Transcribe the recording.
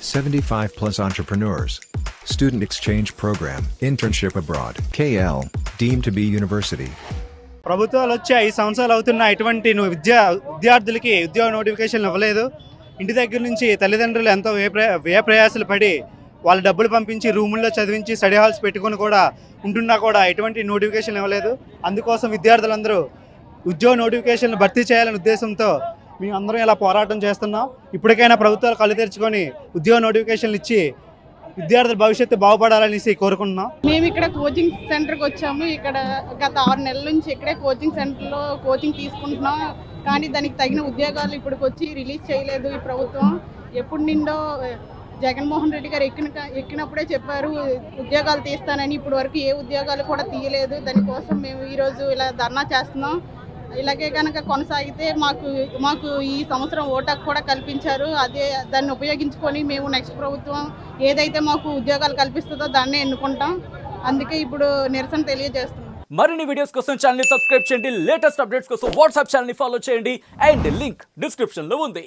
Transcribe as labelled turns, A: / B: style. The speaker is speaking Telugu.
A: 75 plus entrepreneurs. Student exchange program, internship abroad, KL, deemed to be university.
B: ప్రభుత్వాలు వచ్చి 5 సంవత్సరాలు అవుతున్నా ఎటువంటి విద్యార్థులకి ఉద్యోగ నోటిఫికేషన్ ఇవ్వలేదు. ఇంటి దగ్గర నుంచి తల్లిదండ్రులు ఎంతో వ్యయ ప్రయాసాలు పడి వాళ్ళ డబ్బులు పంపించి రూముల్లో చదివించి స్టడీ హాల్స్ పెట్టుకుని కూడా ఉంటున్నా కూడా ఎటువంటి నోటిఫికేషన్ ఇవ్వలేదు. అందుకోసం విద్యార్థులందరూ ఉద్యోగ నోటిఫికేషన్లు భర్తీ చేయాలనే ఉద్దేశంతో మేము అందరం ఇలా పోరాటం చేస్తున్నాం. ఇప్పటికైనా ప్రభుత్వాలు కళ్ళు తెరుచుకొని ఉద్యోగ నోటిఫికేషన్లు ఇచ్చి విద్యార్థుల భవిష్యత్తు బాగుపడాలనేసి కోరుకుంటున్నాం.
C: మేము ఇక్కడ కోచింగ్ సెంటర్కి వచ్చాము. ఇక్కడ గత 6 నెలల నుంచి ఇక్కడే కోచింగ్ సెంటర్లో కోచింగ్ తీసుకుంటున్నాం. కానీ దానికి తగిన ఉద్యోగాలు ఇప్పటికి వచ్చి రిలీజ్ చేయలేదు ఈ ప్రభుత్వం. ఎప్పుడు నిండో జగన్మోహన్ రెడ్డి గారు ఎక్కినప్పుడే చెప్పారు ఉద్యోగాలు తీస్తానని. ఇప్పటి వరకు ఏ ఉద్యోగాలు కూడా తీయలేదు. దానికోసం మేము ఈరోజు ఇలా ధర్నా చేస్తున్నాం. ఇలాగే కనుక కొనసాగితే మాకు ఈ సంవత్సరం ఓటాకు కూడా కల్పించారు. దాన్ని ఉపయోగించుకొని మేము నెక్స్ట్ ప్రభుత్వం ఏదైతే మాకు ఉద్యోగాలు కల్పిస్తుందో దాన్నే ఎన్నుకుంటాం. అందుకే ఇప్పుడు నిరసన తెలియజేస్తున్నాం.
D: మరిన్ని వీడియోస్ కోసం ఛానల్ ని సబ్స్క్రైబ్ చేయండి. లేటెస్ట్ అప్డేట్స్ కోసం వాట్సాప్ ఛానల్ ని ఫాలో చేయండి. అండ్ లింక్ డిస్క్రిప్షన్ లో ఉంది.